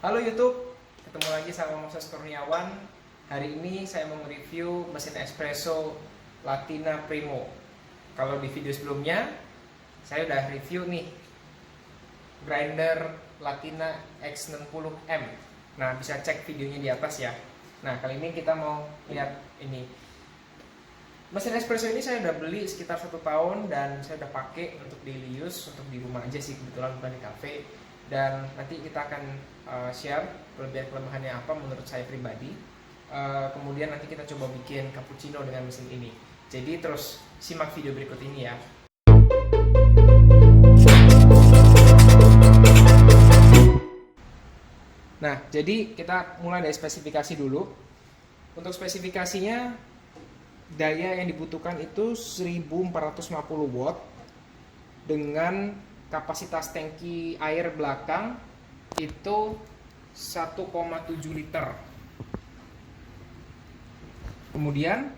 Halo YouTube, ketemu lagi sama Moses Kurniawan. Hari ini saya mau review mesin espresso Latina Primo. Kalau di video sebelumnya, saya udah review nih grinder Latina X60M. Nah, bisa cek videonya di atas ya. Nah, kali ini kita mau lihat ini. Mesin espresso ini saya udah beli sekitar 1 tahun dan saya udah pakai untuk daily use, untuk di rumah aja sih, kebetulan bukan di cafe. Dan nanti kita akan share kelebihan-kelebihannya apa menurut saya pribadi. Kemudian nanti kita coba bikin cappuccino dengan mesin ini. Jadi terus simak video berikut ini ya. Nah, jadi kita mulai dari spesifikasi dulu. Untuk spesifikasinya, daya yang dibutuhkan itu 1450 watt dengan kapasitas tangki air belakang itu 1,7 liter. Kemudian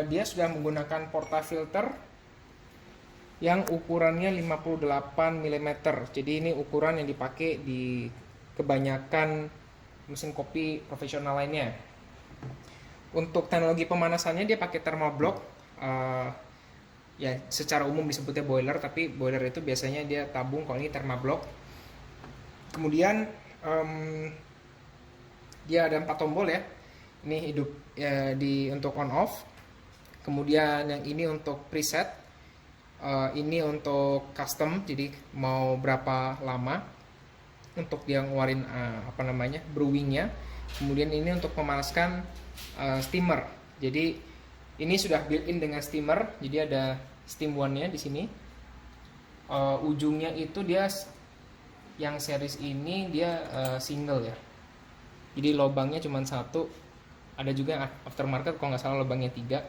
dia sudah menggunakan portafilter yang ukurannya 58 mm. Jadi ini ukuran yang dipakai di kebanyakan mesin kopi profesional lainnya. Untuk teknologi pemanasannya dia pakai thermoblock. Ya secara umum disebutnya boiler, tapi boiler itu biasanya dia tabung, kalau ini thermoblock. Kemudian dia ada 4 tombol ya. Ini hidup ya, untuk on off. Kemudian yang ini untuk preset, ini untuk custom, jadi mau berapa lama untuk dia ngeluarin brewingnya. Kemudian ini untuk memanaskan steamer. Jadi ini sudah built-in dengan steamer, jadi ada steam one-nya di sini. Ujungnya itu dia yang series ini dia single ya. Jadi lubangnya cuma 1. Ada juga aftermarket kalau nggak salah lubangnya 3.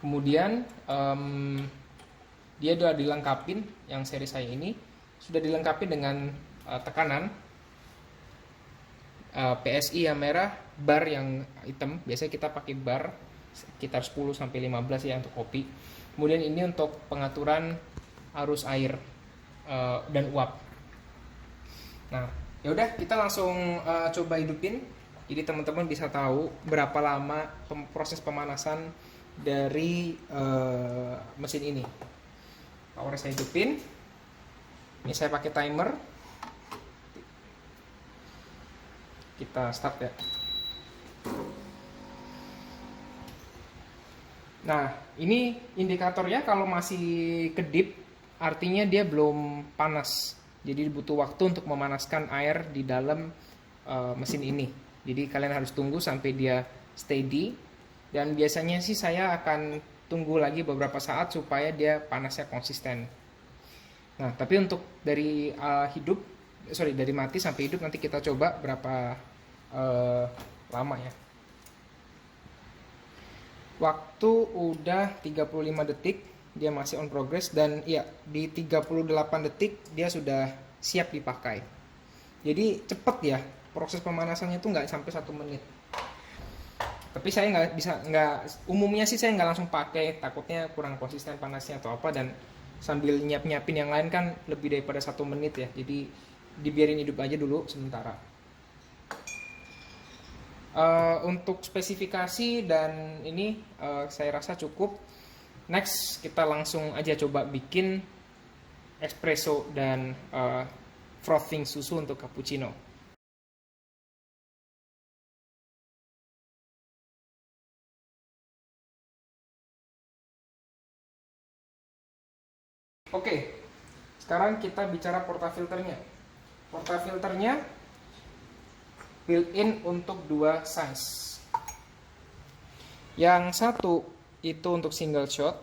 Kemudian dia udah dilengkapin, yang seri saya ini sudah dilengkapi dengan tekanan PSI yang merah, bar yang hitam. Biasanya kita pakai bar sekitar 10 sampai 15 ya untuk kopi. Kemudian ini untuk pengaturan arus air dan uap. Nah, ya udah kita langsung coba hidupin. Jadi teman-teman bisa tahu berapa lama proses pemanasan dari mesin ini. Power saya hidupin. Ini saya pakai timer. Kita start ya. Nah, ini indikatornya kalau masih kedip, artinya dia belum panas. Jadi butuh waktu untuk memanaskan air di dalam mesin ini. Jadi kalian harus tunggu sampai dia steady. Dan biasanya sih saya akan tunggu lagi beberapa saat supaya dia panasnya konsisten. Nah, tapi untuk dari dari mati sampai hidup nanti kita coba berapa lama ya. Waktu udah 35 detik, dia masih on progress, dan ya di 38 detik dia sudah siap dipakai. Jadi cepet ya, proses pemanasannya itu nggak sampai 1 menit. Tapi saya umumnya sih saya nggak langsung pakai, takutnya kurang konsisten panasnya atau apa, dan sambil nyiapin yang lain kan lebih daripada 1 menit ya. Jadi dibiarin hidup aja dulu sementara. Untuk spesifikasi dan ini saya rasa cukup. Next kita langsung aja coba bikin espresso dan frothing susu untuk cappuccino. Oke, sekarang kita bicara portafilternya. Portafilternya built-in untuk 2 size. Yang satu itu untuk single shot,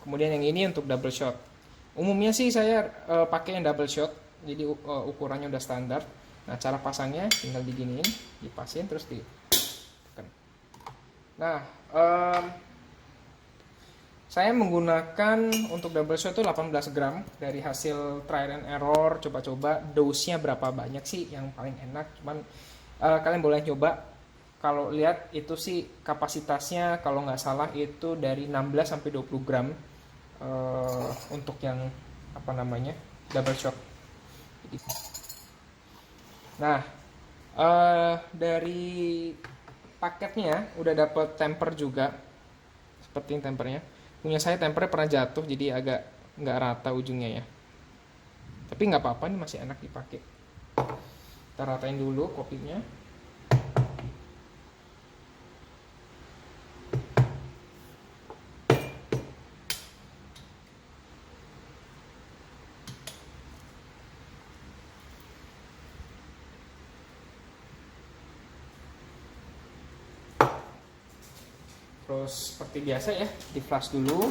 kemudian yang ini untuk double shot. Umumnya sih saya pakai yang double shot, jadi ukurannya udah standar. Nah, cara pasangnya tinggal diginiin, dipasin terus ditekan. Nah, saya menggunakan untuk double shot itu 18 gram dari hasil trial and error, coba-coba dose-nya berapa banyak sih yang paling enak. Cuman kalian boleh coba. Kalau lihat itu sih kapasitasnya kalau nggak salah itu dari 16 sampai 20 gram untuk yang double shot. Nah, dari paketnya udah dapet temper juga, seperti ini tempernya. Punya saya tempernya pernah jatuh, jadi agak nggak rata ujungnya ya. Tapi nggak apa-apa, ini masih enak dipakai. Kita ratain dulu kopinya. Terus seperti biasa ya, di flash dulu.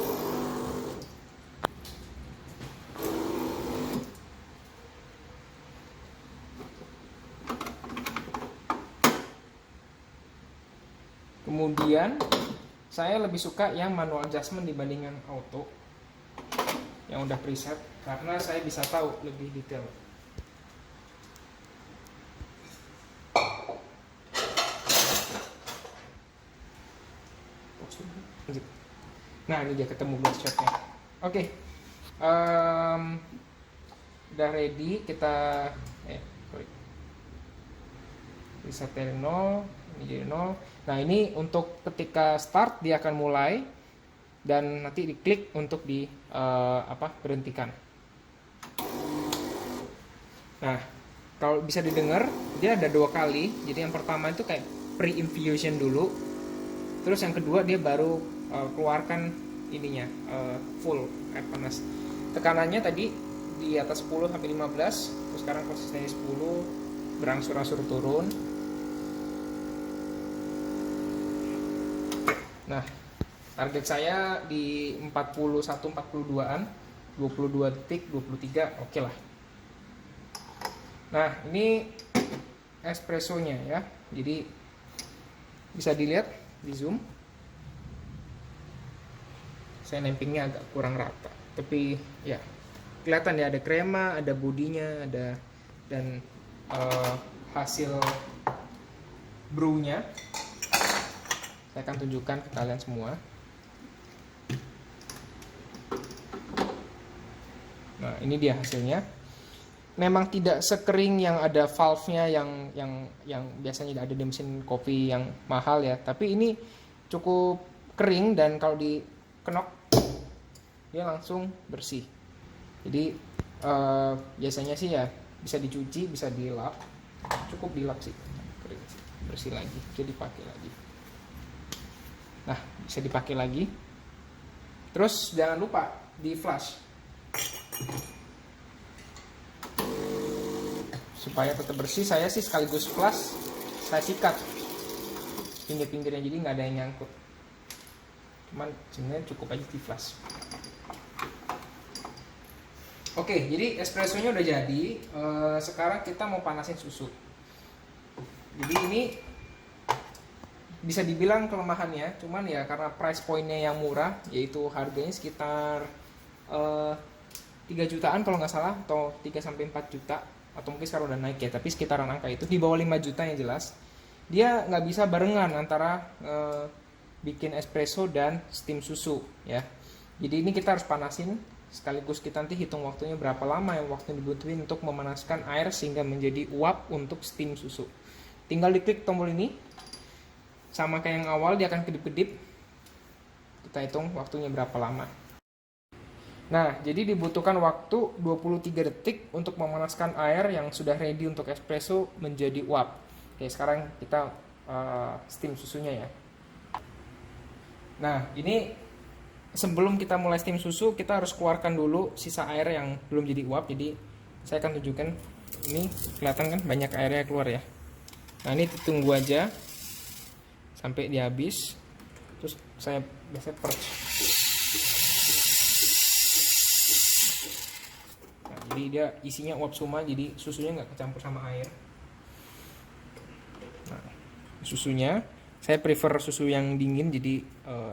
Kemudian saya lebih suka yang manual adjustment dibandingkan auto yang udah preset, karena saya bisa tahu lebih detail. Nah, ini dia ketemu blast shotnya. Oke, udah ready. Kita reset dari 0, ini jadi 0. Nah, ini untuk ketika start dia akan mulai, dan nanti diklik untuk di berhentikan. Nah, kalau bisa didengar dia ada 2 kali. Jadi yang pertama itu kayak pre-infusion dulu, terus yang kedua dia baru keluarkan ininya full air panas. Tekanannya tadi di atas 10 sampai 15, terus sekarang konsistensi 10, berangsur-angsur turun. Nah, target saya di 41-42an, 22 detik, 23, oke lah. Nah, ini espressonya ya. Jadi bisa dilihat di zoom. Saya nempingnya agak kurang rata, tapi ya kelihatan ya, ada krema, ada bodinya, ada, dan hasil brewnya saya akan tunjukkan ke kalian semua. Nah, ini dia hasilnya. Memang tidak sekering yang ada valve-nya yang biasanya ada di mesin kopi yang mahal ya, tapi ini cukup kering, dan kalau dikenok dia langsung bersih. Jadi biasanya sih ya bisa dicuci, bisa dilap, cukup dilap sih, bersih lagi, jadi dipakai lagi. Nah, bisa dipakai lagi. Terus jangan lupa di flash supaya tetap bersih. Saya sih sekaligus flash, saya sikat pinggir-pinggirnya, jadi nggak ada yang nyangkut. Cuman sebenarnya cukup aja di flash. Oke, jadi espressonya udah jadi. Sekarang kita mau panasin susu. Jadi ini bisa dibilang kelemahannya, cuman ya karena price pointnya yang murah, yaitu harganya sekitar 3 jutaan kalau nggak salah, atau 3-4 juta, atau mungkin sekarang udah naik ya, tapi sekitaran angka itu, di bawah 5 juta yang jelas. Dia nggak bisa barengan antara bikin espresso dan steam susu ya. Jadi ini kita harus panasin sekaligus, kita nanti hitung waktunya berapa lama yang waktu dibutuhin untuk memanaskan air sehingga menjadi uap untuk steam susu. Tinggal diklik tombol ini, sama kayak yang awal, dia akan kedip-kedip. Kita hitung waktunya berapa lama. Nah, jadi dibutuhkan waktu 23 detik untuk memanaskan air yang sudah ready untuk espresso menjadi uap. Oke, sekarang kita steam susunya ya. Nah, ini sebelum kita mulai steam susu, kita harus keluarkan dulu sisa air yang belum jadi uap. Jadi saya akan tunjukkan, ini kelihatan kan banyak airnya keluar ya. Nah, ini tunggu aja sampai dia habis. Terus saya biasanya perch. Nah, jadi dia isinya uap semua, jadi susunya nggak kecampur sama air. Nah, susunya saya prefer susu yang dingin, jadi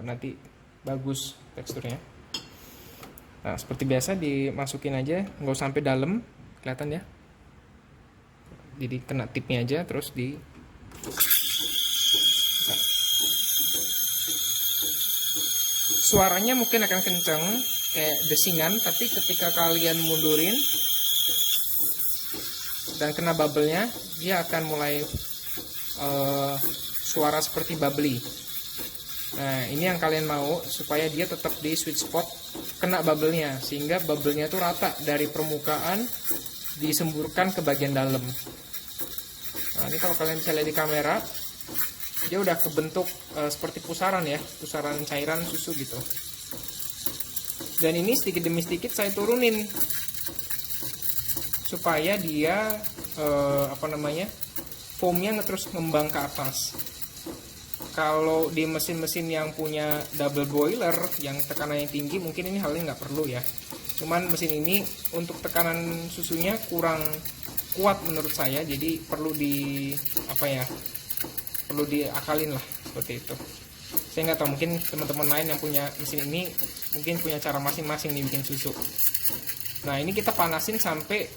nanti bagus teksturnya. Nah, seperti biasa dimasukin aja, nggak usah sampai dalam, kelihatan ya. Jadi kena tipnya aja, terus di suaranya mungkin akan kenceng kayak desingan, tapi ketika kalian mundurin dan kena bubble-nya, dia akan mulai suara seperti bubbly. Nah, ini yang kalian mau supaya dia tetap di sweet spot kena bubble-nya, sehingga bubble-nya tuh rata dari permukaan disemburkan ke bagian dalam. Nah, ini kalau kalian bisa lihat di kamera, dia udah kebentuk seperti pusaran ya, pusaran cairan susu gitu. Dan ini sedikit demi sedikit saya turunin supaya dia foamnya terus ngembang ke atas. Kalau di mesin-mesin yang punya double boiler yang tekanannya tinggi, mungkin ini halnya nggak perlu ya. Cuman mesin ini untuk tekanan susunya kurang kuat menurut saya, jadi perlu perlu diakalin lah seperti itu. Saya nggak tahu, mungkin teman-teman lain yang punya mesin ini mungkin punya cara masing-masing nih bikin susu. Nah, ini kita panasin sampai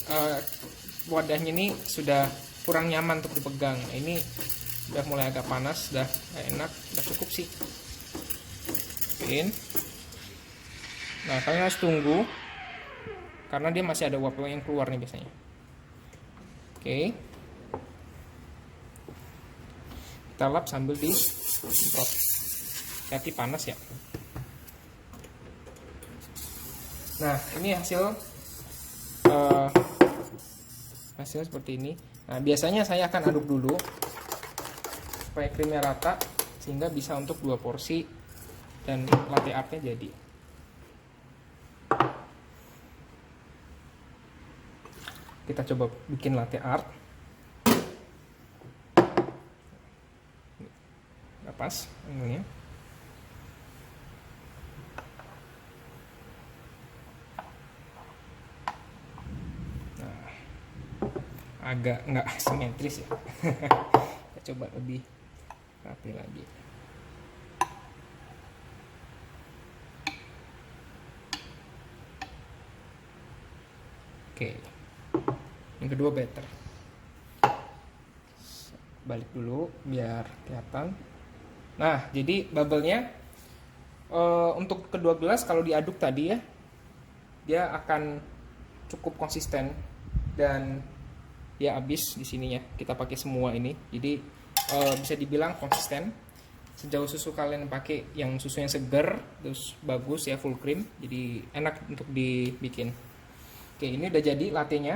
wadahnya ini sudah kurang nyaman untuk dipegang. Nah, ini udah mulai agak panas, udah enak, udah cukup sih. Nah, kalian harus tunggu karena dia masih ada uap yang keluar nih biasanya. Oke. Kita lap sambil disemprot. Hati panas ya. Nah, ini hasil seperti ini. Nah, biasanya saya akan aduk dulu supaya krimnya rata sehingga bisa untuk 2 porsi dan latte artnya jadi. Kita coba bikin latte art. Nggak pas angle-nya. Nah, agak nggak simetris ya. Kita coba lebih rapi lagi. Oke, yang kedua better. Balik dulu biar kelihatan. Nah, jadi bubble-nya untuk kedua gelas kalau diaduk tadi ya, dia akan cukup konsisten dan dia habis di sininya. Kita pakai semua ini, jadi bisa dibilang konsisten. Sejauh susu kalian pakai yang susu yang seger, terus bagus ya, full cream, jadi enak untuk dibikin. Oke, ini udah jadi latte-nya.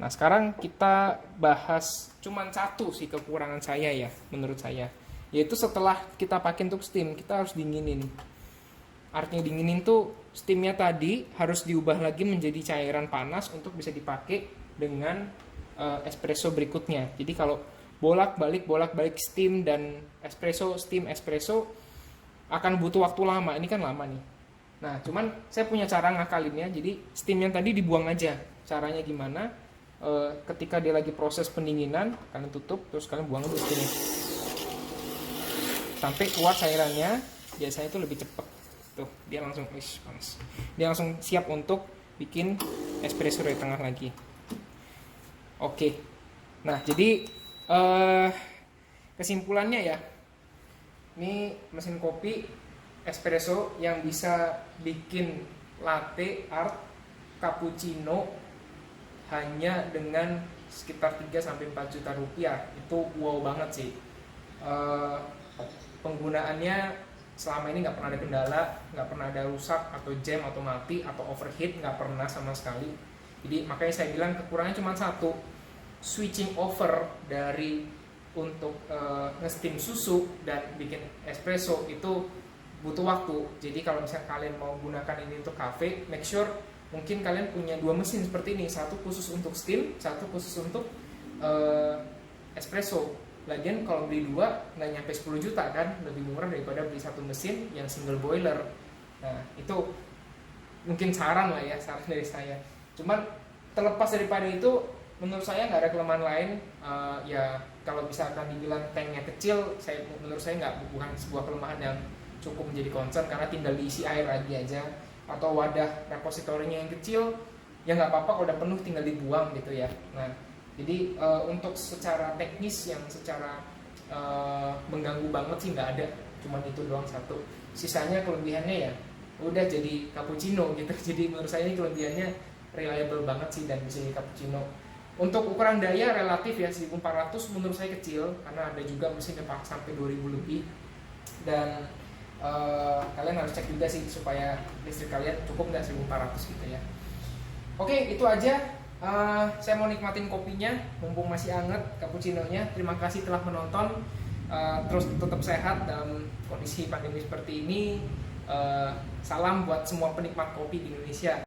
Nah, sekarang kita bahas cuman satu sih kekurangan saya ya, menurut saya. Yaitu setelah kita pakai untuk steam, kita harus dinginin. Artinya dinginin tuh steamnya tadi harus diubah lagi menjadi cairan panas untuk bisa dipakai dengan espresso berikutnya. Jadi kalau bolak-balik steam dan espresso, steam espresso akan butuh waktu lama. Ini kan lama nih. Nah, cuman saya punya cara ngakalinnya. Jadi steam yang tadi dibuang aja. Caranya gimana? Ketika dia lagi proses pendinginan, kalian tutup terus kalian buang dulu steamnya sampai keluar cairannya. Biasanya itu lebih cepat. Tuh, dia langsung panas. Dia langsung siap untuk bikin espresso dari tengah lagi. Oke. Nah, jadi kesimpulannya ya, ini mesin kopi espresso yang bisa bikin latte art, cappuccino hanya dengan sekitar 3-4 juta rupiah. Itu wow banget sih. Penggunaannya selama ini nggak pernah ada kendala, nggak pernah ada rusak atau jam atau mati atau overheat, nggak pernah sama sekali. Jadi makanya saya bilang kekurangannya cuma satu, switching over dari untuk nge-steam susu dan bikin espresso itu butuh waktu. Jadi kalau misalnya kalian mau gunakan ini untuk cafe, make sure mungkin kalian punya 2 mesin seperti ini, satu khusus untuk steam, satu khusus untuk espresso. Lagian kalau beli 2 nggak nyampe 10 juta kan, lebih murah daripada beli satu mesin yang single boiler. Nah, itu mungkin saran lah ya, saran dari saya. Cuman terlepas daripada itu, menurut saya nggak ada kelemahan lain. Ya kalau misalkan dibilang tanknya kecil, menurut saya bukan sebuah kelemahan yang cukup menjadi concern, karena tinggal diisi air lagi aja. Atau wadah repositorinya yang kecil, ya nggak apa-apa kalau udah penuh tinggal dibuang gitu ya. Nah, jadi untuk secara teknis yang secara mengganggu banget sih nggak ada, cuman itu doang satu. Sisanya kelebihannya ya udah jadi cappuccino gitu. Jadi menurut saya ini kelebihannya reliable banget sih dan bisa jadi cappuccino. Untuk ukuran daya relatif ya 1400 menurut saya kecil, karena ada juga mesin yang sampai 2000 lebih. Dan kalian harus cek juga sih supaya listrik kalian cukup nggak 1400 gitu ya. Oke, itu aja. Saya mau nikmatin kopinya mumpung masih hangat cappuccino-nya. Terima kasih telah menonton. Terus tetap sehat dalam kondisi pandemi seperti ini. Salam buat semua penikmat kopi di Indonesia.